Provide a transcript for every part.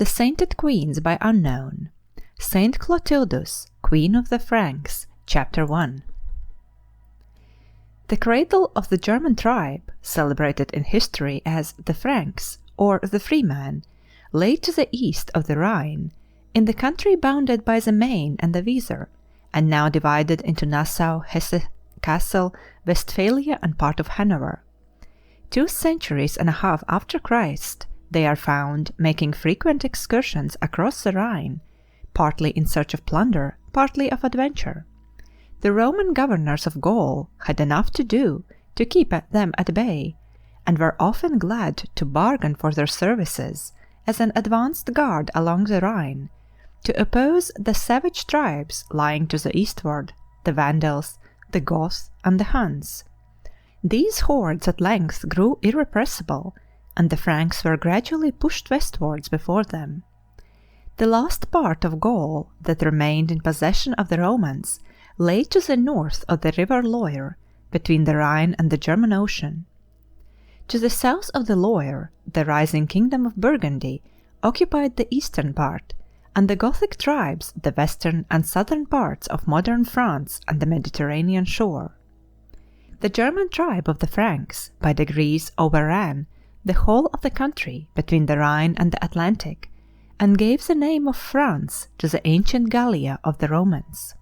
The Sainted Queens by Unknown. Saint Clotildus, Queen of the Franks, Chapter 1. The cradle of the German tribe, celebrated in history as the Franks or the Freeman, lay to the east of the Rhine, in the country bounded by the Main and the Weser, and now divided into Nassau, Hesse, Kassel, Westphalia, and part of Hanover. 2 centuries and a half after Christ, they are found making frequent excursions across the Rhine, partly in search of plunder, partly of adventure. The Roman governors of Gaul had enough to do to keep them at bay, and were often glad to bargain for their services as an advanced guard along the Rhine, to oppose the savage tribes lying to the eastward, the Vandals, the Goths, and the Huns. These hordes at length grew irrepressible, and the Franks were gradually pushed westwards before them. The last part of Gaul that remained in possession of the Romans lay to the north of the river Loire, between the Rhine and the German Ocean. To the south of the Loire, the rising kingdom of Burgundy occupied the eastern part, and the Gothic tribes the western and southern parts of modern France and the Mediterranean shore. The German tribe of the Franks by degrees overran the whole of the country between the Rhine and the Atlantic, and gave the name of France to the ancient Gallia of the Romans.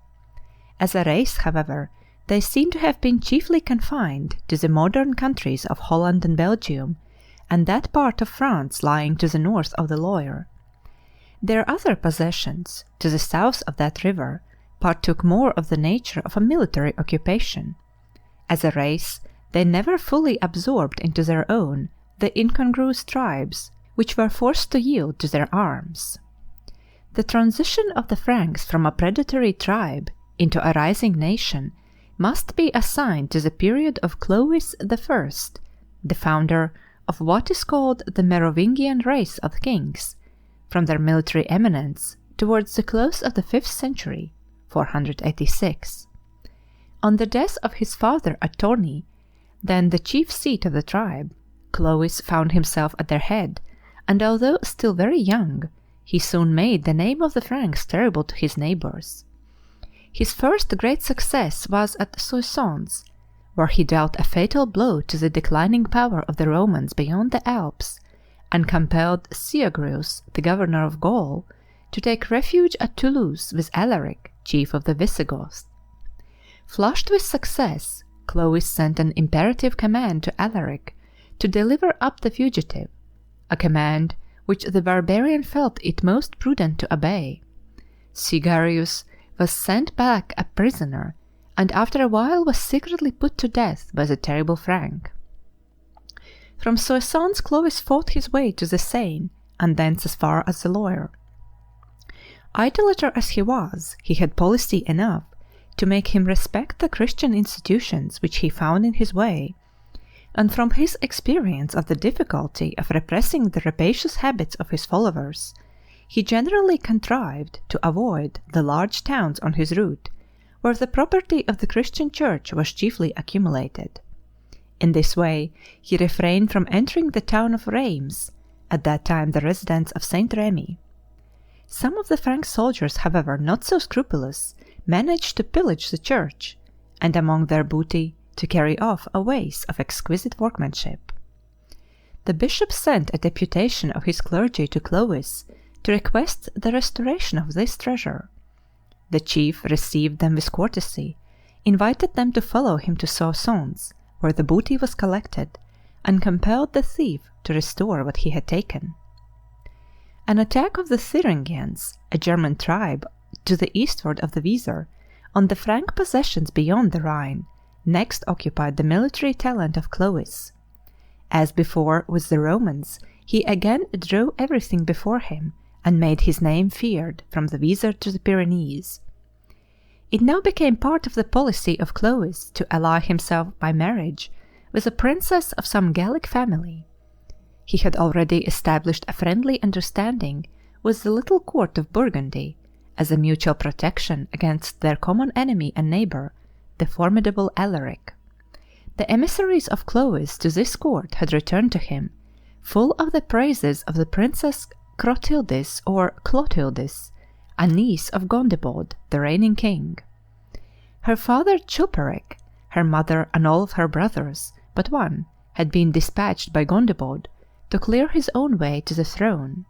As a race, however, they seem to have been chiefly confined to the modern countries of Holland and Belgium, and that part of France lying to the north of the Loire. Their other possessions, to the south of that river, partook more of the nature of a military occupation. As a race, they never fully absorbed into their own the incongruous tribes which were forced to yield to their arms. The transition of the Franks from a predatory tribe into a rising nation must be assigned to the period of Clovis I, the founder of what is called the Merovingian race of kings, from their military eminence towards the close of the 5th century, 486. On the death of his father at Tournai, then the chief seat of the tribe, Clovis found himself at their head, and although still very young, he soon made the name of the Franks terrible to his neighbors. His first great success was at Soissons, where he dealt a fatal blow to the declining power of the Romans beyond the Alps, and compelled Syagrius, the governor of Gaul, to take refuge at Toulouse with Alaric, chief of the Visigoths. Flushed with success, Clovis sent an imperative command to Alaric to deliver up the fugitive, a command which the barbarian felt it most prudent to obey. Syagrius was sent back a prisoner, and after a while was secretly put to death by the terrible Frank. From Soissons Clovis fought his way to the Seine, and thence as far as the Loire. Idolater as he was, he had policy enough to make him respect the Christian institutions which he found in his way, and from his experience of the difficulty of repressing the rapacious habits of his followers, he generally contrived to avoid the large towns on his route, where the property of the Christian Church was chiefly accumulated. In this way he refrained from entering the town of Reims, at that time the residence of Saint Remy. Some of the Frank soldiers, however, not so scrupulous, managed to pillage the church, and among their booty to carry off a vase of exquisite workmanship. The bishop sent a deputation of his clergy to Clovis to request the restoration of this treasure. The chief received them with courtesy, invited them to follow him to Soissons, where the booty was collected, and compelled the thief to restore what he had taken. An attack of the Thuringians, a German tribe to the eastward of the Weser, on the Frank possessions beyond the Rhine, next occupied the military talent of Clovis. As before with the Romans, he again drove everything before him, and made his name feared from the Weser to the Pyrenees. It now became part of the policy of Clovis to ally himself by marriage with a princess of some Gallic family. He had already established a friendly understanding with the little court of Burgundy, as a mutual protection against their common enemy and neighbor, the formidable Alaric. The emissaries of Clovis to this court had returned to him, full of the praises of the Princess Clotildus or Clotildus, a niece of Gondebaud, the reigning king. Her father Chilperic, her mother and all of her brothers but one had been dispatched by Gondebaud to clear his own way to the throne.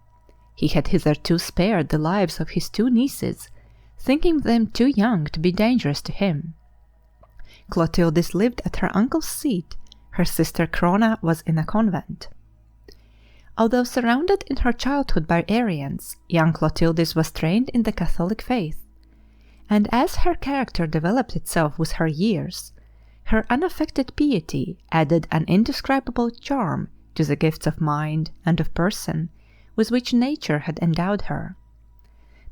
He had hitherto spared the lives of his two nieces, thinking them too young to be dangerous to him. Clotildis lived at her uncle's seat, her sister Crona was in a convent. Although surrounded in her childhood by Arians, young Clotildis was trained in the Catholic faith, and as her character developed itself with her years, her unaffected piety added an indescribable charm to the gifts of mind and of person with which nature had endowed her.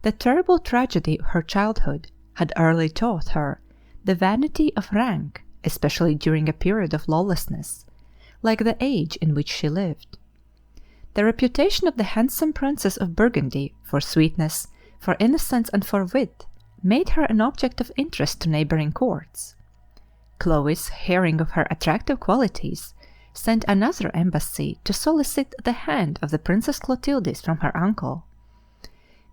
The terrible tragedy of her childhood had early taught her the vanity of rank, especially during a period of lawlessness, like the age in which she lived. The reputation of the handsome Princess of Burgundy for sweetness, for innocence, and for wit made her an object of interest to neighboring courts. Clovis, hearing of her attractive qualities, sent another embassy to solicit the hand of the Princess Clotildis from her uncle.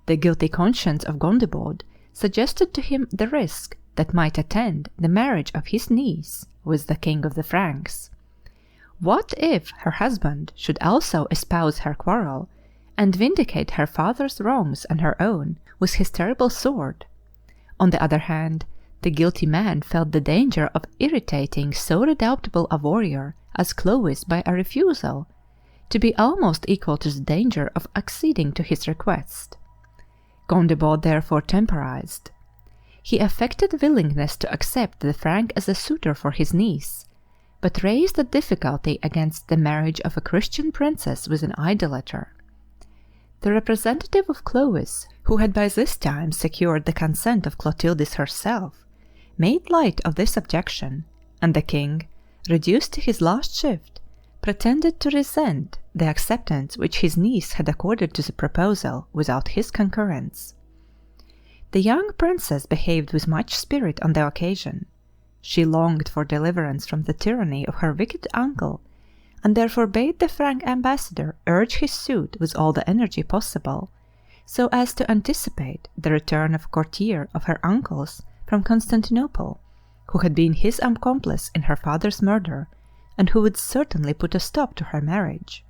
The guilty conscience of Gondebaud suggested to him the risk that might attend the marriage of his niece with the King of the Franks. What if her husband should also espouse her quarrel, and vindicate her father's wrongs and her own with his terrible sword? On the other hand, the guilty man felt the danger of irritating so redoubtable a warrior as Clovis by a refusal, to be almost equal to the danger of acceding to his request. Gondebaud therefore temporized. He affected willingness to accept the Frank as a suitor for his niece, but raised a difficulty against the marriage of a Christian princess with an idolater. The representative of Clovis, who had by this time secured the consent of Clotildis herself, made light of this objection, and the king, reduced to his last shift, pretended to resent the acceptance which his niece had accorded to the proposal without his concurrence. The young princess behaved with much spirit on the occasion. She longed for deliverance from the tyranny of her wicked uncle, and therefore bade the Frank ambassador urge his suit with all the energy possible, so as to anticipate the return of a courtier of her uncle's from Constantinople, who had been his accomplice in her father's murder, and who would certainly put a stop to her marriage.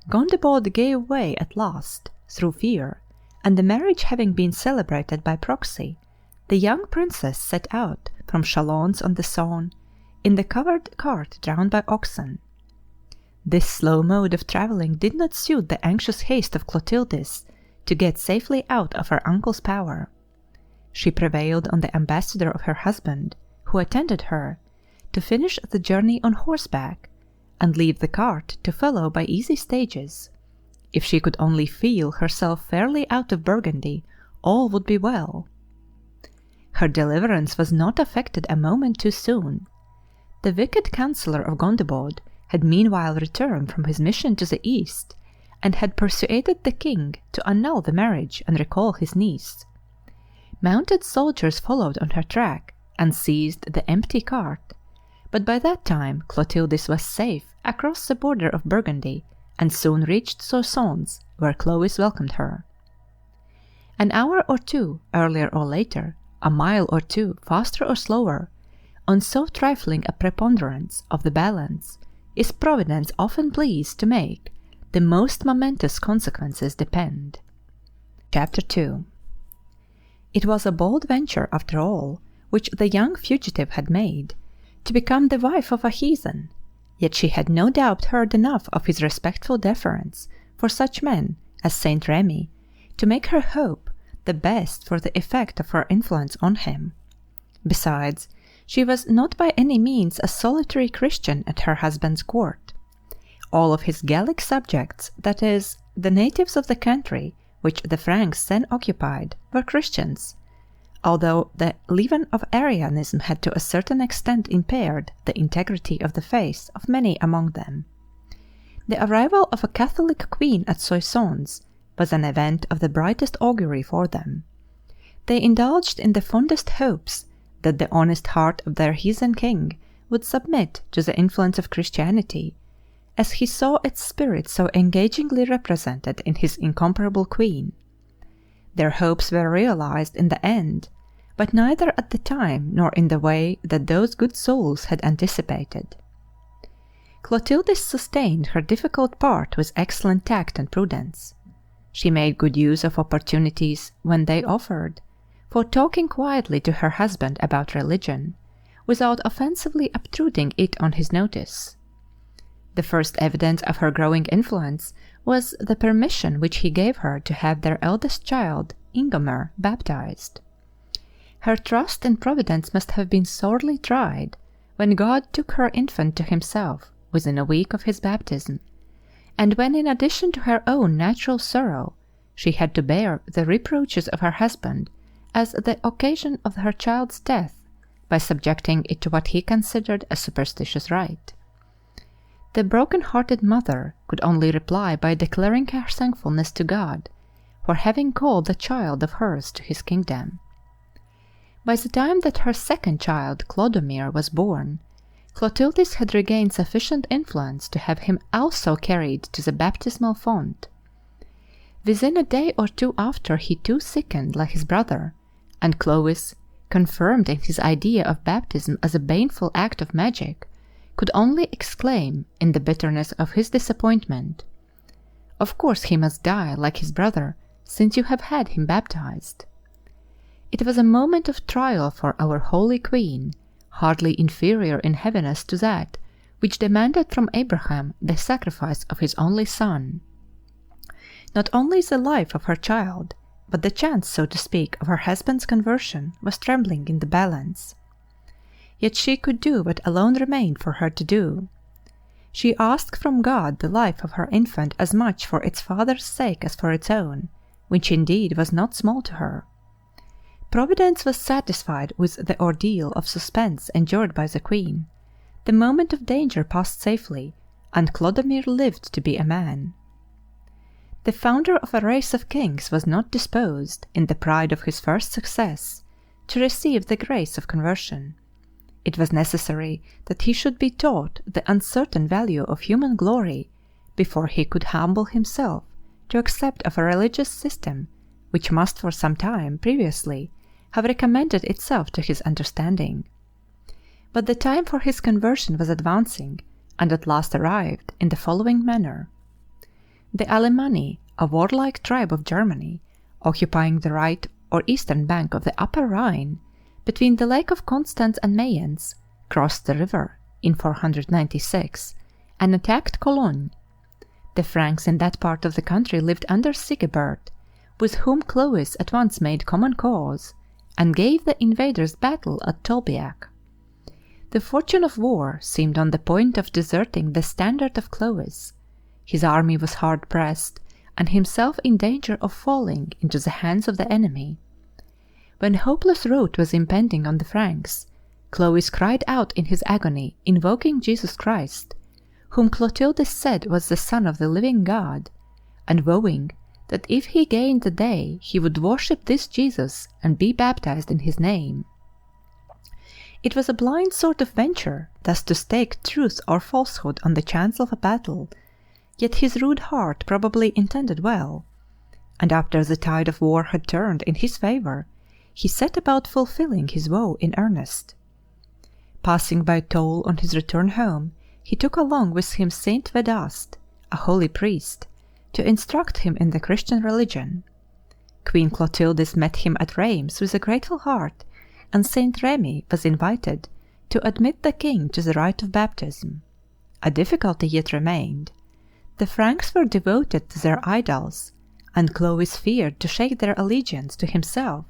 Gondebaud gave way at last, through fear, and the marriage having been celebrated by proxy, the young princess set out from Chalons-on-the-Saône in the covered cart drawn by oxen. This slow mode of travelling did not suit the anxious haste of Clotildis to get safely out of her uncle's power. She prevailed on the ambassador of her husband, who attended her, to finish the journey on horseback, and leave the cart to follow by easy stages. If she could only feel herself fairly out of Burgundy, all would be well. Her deliverance was not effected a moment too soon. The wicked counsellor of Gondebaud had meanwhile returned from his mission to the east, and had persuaded the king to annul the marriage and recall his niece. Mounted soldiers followed on her track and seized the empty cart, but by that time Clotildis was safe across the border of Burgundy, and soon reached Soissons, where Clovis welcomed her. An hour or two, earlier or later, a mile or two, faster or slower, on so trifling a preponderance of the balance, is Providence often pleased to make the most momentous consequences depend. Chapter 2. It was a bold venture, after all, which the young fugitive had made, to become the wife of a heathen, yet she had no doubt heard enough of his respectful deference for such men as Saint Remy to make her hope the best for the effect of her influence on him. Besides, she was not by any means a solitary Christian at her husband's court. All of his Gallic subjects, that is, the natives of the country which the Franks then occupied, were Christians, although the leaven of Arianism had to a certain extent impaired the integrity of the faith of many among them. The arrival of a Catholic queen at Soissons was an event of the brightest augury for them. They indulged in the fondest hopes that the honest heart of their heathen king would submit to the influence of Christianity, as he saw its spirit so engagingly represented in his incomparable queen. Their hopes were realized in the end, but neither at the time nor in the way that those good souls had anticipated. Clotildis sustained her difficult part with excellent tact and prudence. She made good use of opportunities, when they offered, for talking quietly to her husband about religion, without offensively obtruding it on his notice. The first evidence of her growing influence was the permission which he gave her to have their eldest child, Ingomer, baptized. Her trust in Providence must have been sorely tried when God took her infant to himself within a week of his baptism, and when in addition to her own natural sorrow, she had to bear the reproaches of her husband as the occasion of her child's death by subjecting it to what he considered a superstitious rite. The broken-hearted mother could only reply by declaring her thankfulness to God for having called the child of hers to his kingdom. By the time that her second child, Clodomir, was born, Clotildis had regained sufficient influence to have him also carried to the baptismal font. Within a day or two after, he too sickened like his brother, and Clovis, confirmed in his idea of baptism as a baneful act of magic, could only exclaim, in the bitterness of his disappointment, "Of course he must die like his brother, since you have had him baptized." It was a moment of trial for our holy queen, hardly inferior in heaviness to that which demanded from Abraham the sacrifice of his only son. Not only the life of her child, but the chance, so to speak, of her husband's conversion was trembling in the balance. Yet she could do what alone remained for her to do. She asked from God the life of her infant as much for its father's sake as for its own, which indeed was not small to her. Providence was satisfied with the ordeal of suspense endured by the queen. The moment of danger passed safely, and Clodomir lived to be a man. The founder of a race of kings was not disposed, in the pride of his first success, to receive the grace of conversion. It was necessary that he should be taught the uncertain value of human glory before he could humble himself to accept of a religious system which must for some time previously have recommended itself to his understanding. But the time for his conversion was advancing, and at last arrived in the following manner. The Alemanni, a warlike tribe of Germany, occupying the right or eastern bank of the Upper Rhine, between the Lake of Constance and Mayence, crossed the river in 496 and attacked Cologne. The Franks in that part of the country lived under Sigebert, with whom Clovis at once made common cause, and gave the invaders battle at Tolbiac. The fortune of war seemed on the point of deserting the standard of Clovis. His army was hard pressed, and himself in danger of falling into the hands of the enemy. When hopeless rout was impending on the Franks, Clovis cried out in his agony, invoking Jesus Christ, whom Clotildis said was the Son of the living God, and vowing that if he gained the day he would worship this Jesus and be baptized in his name. It was a blind sort of venture thus to stake truth or falsehood on the chance of a battle, yet his rude heart probably intended well, and after the tide of war had turned in his favour, he set about fulfilling his vow in earnest. Passing by Toul on his return home, he took along with him Saint Vedast, a holy priest, to instruct him in the Christian religion. Queen Clotildis met him at Reims with a grateful heart, and Saint Remy was invited to admit the king to the rite of baptism. A difficulty yet remained. The Franks were devoted to their idols, and Clovis feared to shake their allegiance to himself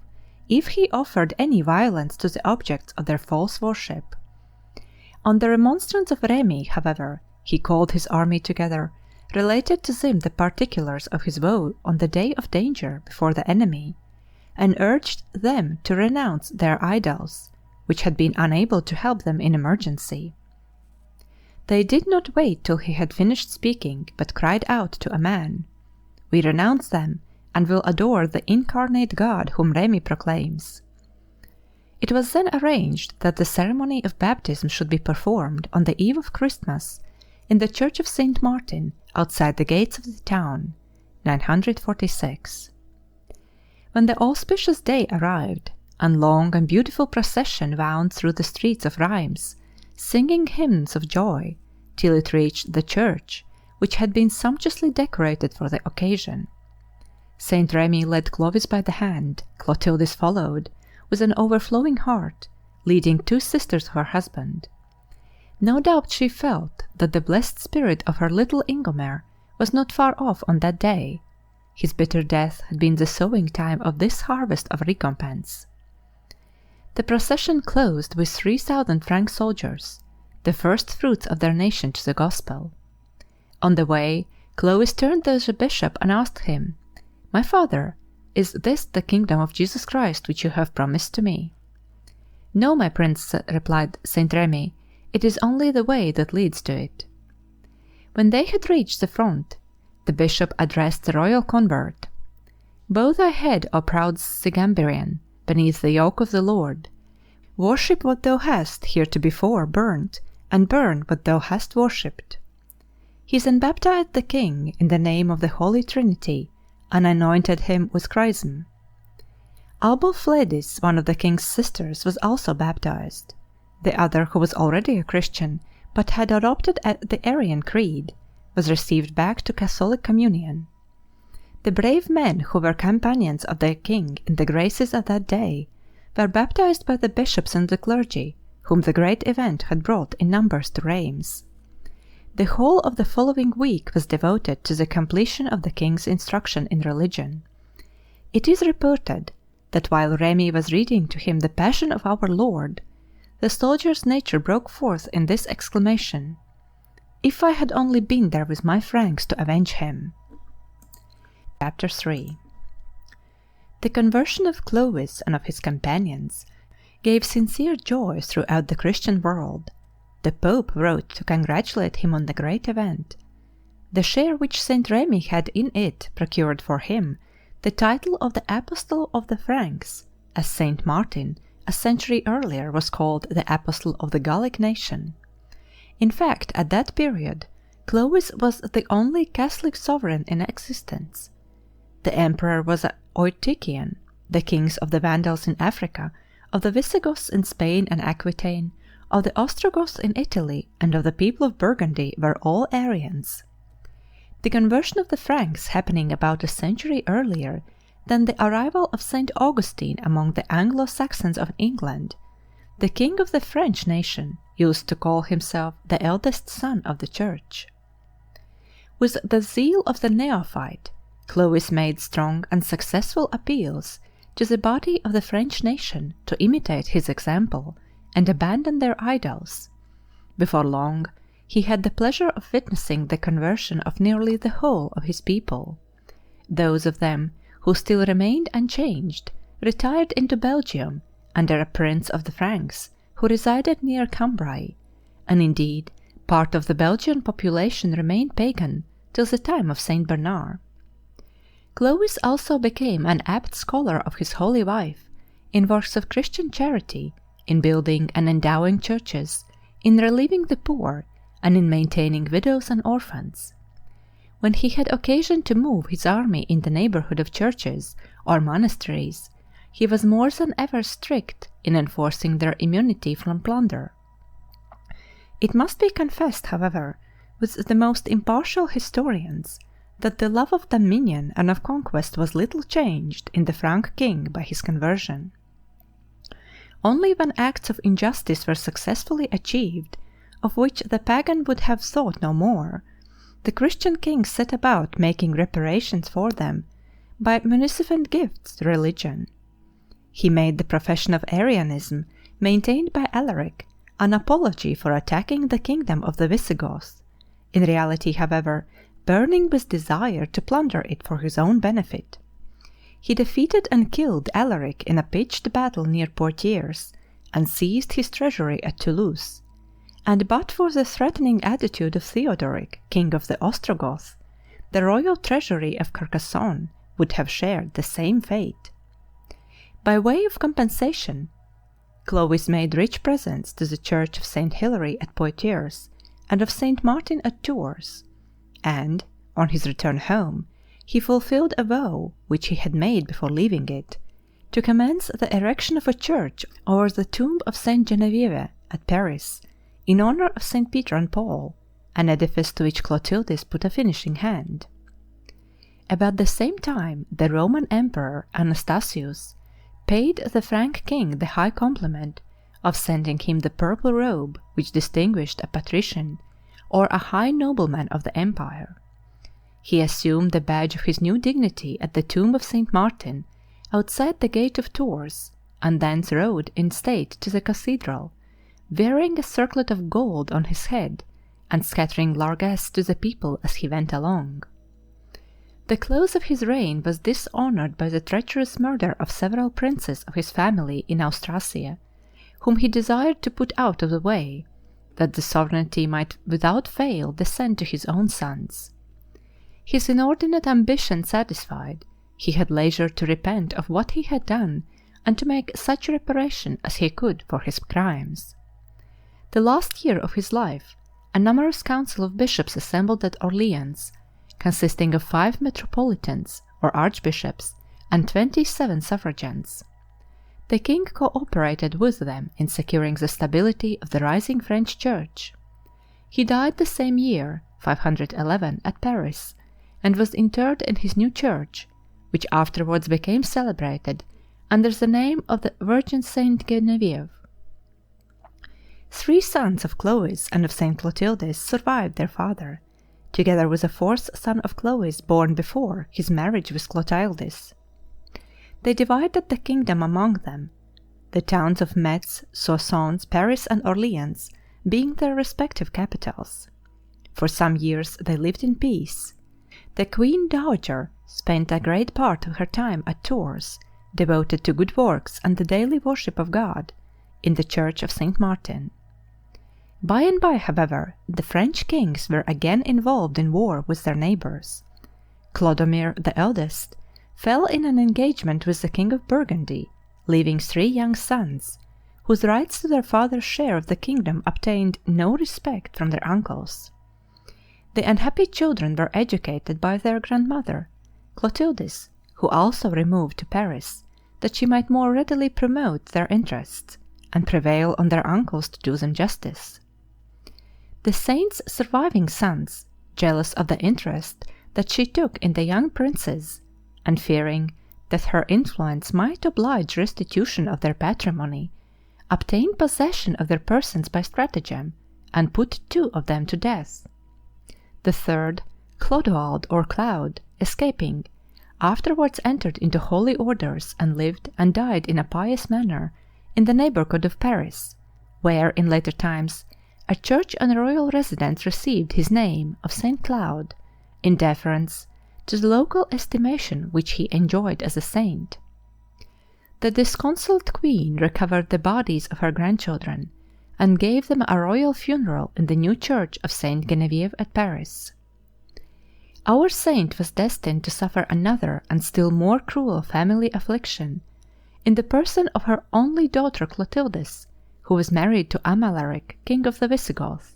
if he offered any violence to the objects of their false worship. On the remonstrance of Remy, however, he called his army together, related to them the particulars of his vow on the day of danger before the enemy, and urged them to renounce their idols, which had been unable to help them in emergency. They did not wait till he had finished speaking, but cried out to a man, "We renounce them, and will adore the incarnate God whom Remy proclaims." It was then arranged that the ceremony of baptism should be performed on the eve of Christmas in the church of Saint Martin outside the gates of the town, 946. When the auspicious day arrived, a long and beautiful procession wound through the streets of Rheims, singing hymns of joy, till it reached the church, which had been sumptuously decorated for the occasion. Saint Remy led Clovis by the hand, Clotildus followed, with an overflowing heart, leading 2 sisters of her husband. No doubt she felt that the blessed spirit of her little Ingomer was not far off on that day. His bitter death had been the sowing time of this harvest of recompense. The procession closed with 3,000 Frank soldiers, the first fruits of their nation to the gospel. On the way, Clovis turned to the bishop and asked him, "My father, is this the kingdom of Jesus Christ which you have promised to me?" "No, my prince," replied Saint Remy, "it is only the way that leads to it." When they had reached the front, the bishop addressed the royal convert, "Bow thy head, O proud Sigambirian, beneath the yoke of the Lord. Worship what thou hast heretofore burnt, and burn what thou hast worshipped." He then baptized the king in the name of the Holy Trinity, and anointed him with chrism. Albofledis, one of the king's sisters, was also baptized. The other, who was already a Christian, but had adopted the Arian creed, was received back to Catholic communion. The brave men who were companions of the king in the graces of that day were baptized by the bishops and the clergy, whom the great event had brought in numbers to Rheims. The whole of the following week was devoted to the completion of the king's instruction in religion. It is reported that while Remy was reading to him the Passion of our Lord, the soldier's nature broke forth in this exclamation, "If I had only been there with my Franks to avenge him!" Chapter 3. The conversion of Clovis and of his companions gave sincere joy throughout the Christian world. The Pope wrote to congratulate him on the great event. The share which Saint Remy had in it procured for him the title of the Apostle of the Franks, as Saint Martin, a century earlier, was called the Apostle of the Gallic nation. In fact, at that period, Clovis was the only Catholic sovereign in existence. The emperor was Eutychian, the kings of the Vandals in Africa, of the Visigoths in Spain and Aquitaine, of the Ostrogoths in Italy, and of the people of Burgundy were all Arians. The conversion of the Franks happening about a century earlier than the arrival of St. Augustine among the Anglo-Saxons of England, the king of the French nation used to call himself the eldest son of the Church. With the zeal of the neophyte, Clovis made strong and successful appeals to the body of the French nation to imitate his example and abandon their idols. Before long, he had the pleasure of witnessing the conversion of nearly the whole of his people. Those of them who still remained unchanged retired into Belgium under a prince of the Franks who resided near Cambrai, and indeed part of the Belgian population remained pagan till the time of Saint Bernard. Clovis also became an apt scholar of his holy wife in works of Christian charity, in building and endowing churches, in relieving the poor, and in maintaining widows and orphans. When he had occasion to move his army in the neighborhood of churches or monasteries, he was more than ever strict in enforcing their immunity from plunder. It must be confessed, however, with the most impartial historians, that the love of dominion and of conquest was little changed in the Frank king by his conversion. Only when acts of injustice were successfully achieved, of which the pagan would have thought no more, the Christian king set about making reparations for them by munificent gifts to religion. He made the profession of Arianism, maintained by Alaric, an apology for attacking the kingdom of the Visigoths, in reality, however, burning with desire to plunder it for his own benefit. He defeated and killed Alaric in a pitched battle near Poitiers, and seized his treasury at Toulouse, and but for the threatening attitude of Theodoric, king of the Ostrogoths, the royal treasury of Carcassonne would have shared the same fate. By way of compensation, Clovis made rich presents to the church of St. Hilary at Poitiers, and of Saint Martin at Tours, and, on his return home, he fulfilled a vow which he had made before leaving it, to commence the erection of a church over the tomb of Saint Genevieve at Paris, in honor of Saint Peter and Paul, an edifice to which Clotildus put a finishing hand. About the same time the Roman Emperor Anastasius paid the Frank king the high compliment of sending him the purple robe which distinguished a patrician or a high nobleman of the empire. He assumed the badge of his new dignity at the tomb of Saint Martin outside the gate of Tours, and thence rode in state to the cathedral, wearing a circlet of gold on his head and scattering largesse to the people as he went along. The close of his reign was dishonored by the treacherous murder of several princes of his family in Austrasia, whom he desired to put out of the way, that the sovereignty might without fail descend to his own sons. His inordinate ambition satisfied, he had leisure to repent of what he had done and to make such reparation as he could for his crimes. The last year of his life, a numerous council of bishops assembled at Orleans, consisting of 5 metropolitans or archbishops and 27 suffragans. The king cooperated with them in securing the stability of the rising French Church. He died the same year, 511, at Paris, and was interred in his new church, which afterwards became celebrated under the name of the Virgin Saint Genevieve. 3 sons of Clovis and of Saint Clotildus survived their father, together with a 4th son of Clovis born before his marriage with Clotildus. They divided the kingdom among them, the towns of Metz, Soissons, Paris, and Orleans being their respective capitals. For some years they lived in peace. The Queen Dowager spent a great part of her time at Tours, devoted to good works and the daily worship of God, in the church of Saint Martin. By and by, however, the French kings were again involved in war with their neighbors. Clodomir the eldest fell in an engagement with the King of Burgundy, leaving 3 young sons, whose rights to their father's share of the kingdom obtained no respect from their uncles. The unhappy children were educated by their grandmother, Clotildus, who also removed to Paris, that she might more readily promote their interests, and prevail on their uncles to do them justice. The saint's surviving sons, jealous of the interest that she took in the young princes, and fearing that her influence might oblige restitution of their patrimony, obtained possession of their persons by stratagem, and put 2 of them to death. The third, Clodoald or Cloud, escaping, afterwards entered into holy orders and lived and died in a pious manner in the neighborhood of Paris, where, in later times, a church and royal residence received his name of Saint Cloud, in deference to the local estimation which he enjoyed as a saint. The disconsolate queen recovered the bodies of her grandchildren, and gave them a royal funeral in the new church of Saint Genevieve at Paris. Our saint was destined to suffer another and still more cruel family affliction, in the person of her only daughter Clotildus, who was married to Amalaric, king of the Visigoths.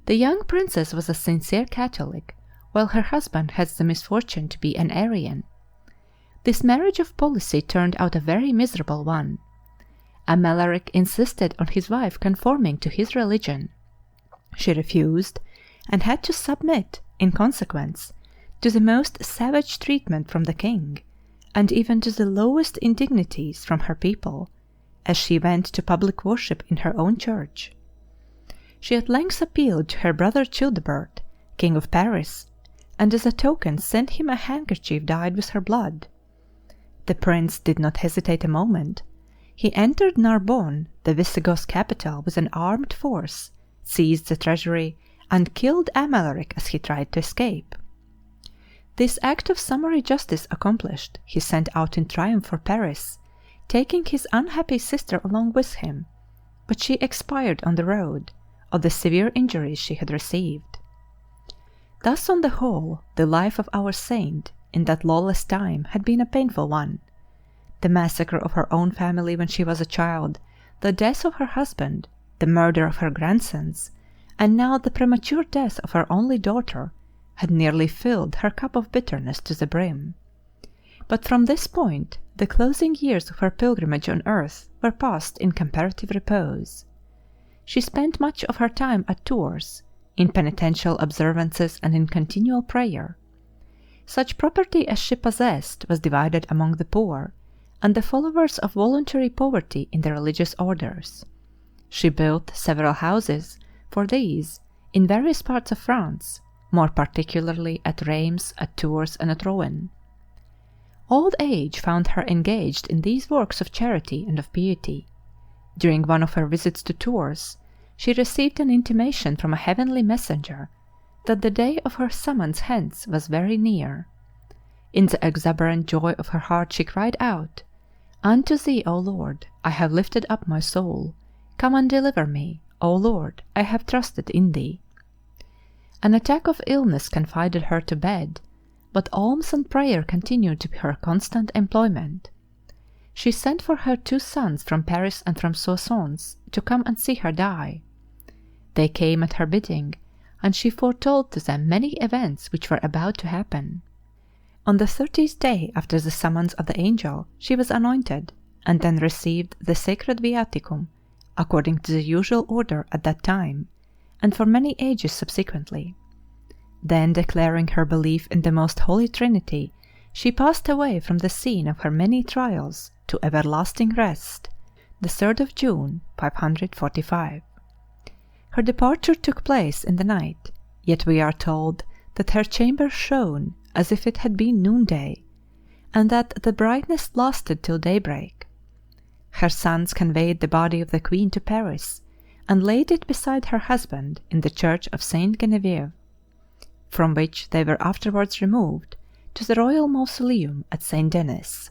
The young princess was a sincere Catholic, while her husband had the misfortune to be an Arian. This marriage of policy turned out a very miserable one. Amalaric insisted on his wife conforming to his religion. She refused, and had to submit, in consequence, to the most savage treatment from the king, and even to the lowest indignities from her people, as she went to public worship in her own church. She at length appealed to her brother Childebert, king of Paris, and as a token sent him a handkerchief dyed with her blood. The prince did not hesitate a moment. He entered Narbonne, the Visigoth capital, with an armed force, seized the treasury, and killed Amalaric as he tried to escape. This act of summary justice accomplished, he set out in triumph for Paris, taking his unhappy sister along with him, but she expired on the road, of the severe injuries she had received. Thus, on the whole, the life of our saint in that lawless time had been a painful one. The massacre of her own family when she was a child, the death of her husband, the murder of her grandsons, and now the premature death of her only daughter had nearly filled her cup of bitterness to the brim. But from this point the closing years of her pilgrimage on earth were passed in comparative repose. She spent much of her time at Tours, in penitential observances and in continual prayer. Such property as she possessed was divided among the poor and the followers of voluntary poverty in the religious orders. She built several houses for these in various parts of France, more particularly at Reims, at Tours, and at Rouen. Old age found her engaged in these works of charity and of piety. During one of her visits to Tours, she received an intimation from a heavenly messenger that the day of her summons hence was very near. In the exuberant joy of her heart she cried out, "Unto thee, O Lord, I have lifted up my soul. Come and deliver me, O Lord, I have trusted in thee." An attack of illness confined her to bed, but alms and prayer continued to be her constant employment. She sent for her 2 sons from Paris and from Soissons to come and see her die. They came at her bidding, and she foretold to them many events which were about to happen. On the 30th day after the summons of the angel she was anointed, and then received the sacred viaticum, according to the usual order at that time, and for many ages subsequently. Then, declaring her belief in the most Holy Trinity, she passed away from the scene of her many trials to everlasting rest, the 3rd of June, 545. Her departure took place in the night, yet we are told that her chamber shone as if it had been noonday, and that the brightness lasted till daybreak. Her sons conveyed the body of the Queen to Paris, and laid it beside her husband in the church of Saint Genevieve, from which they were afterwards removed to the royal mausoleum at Saint Denis.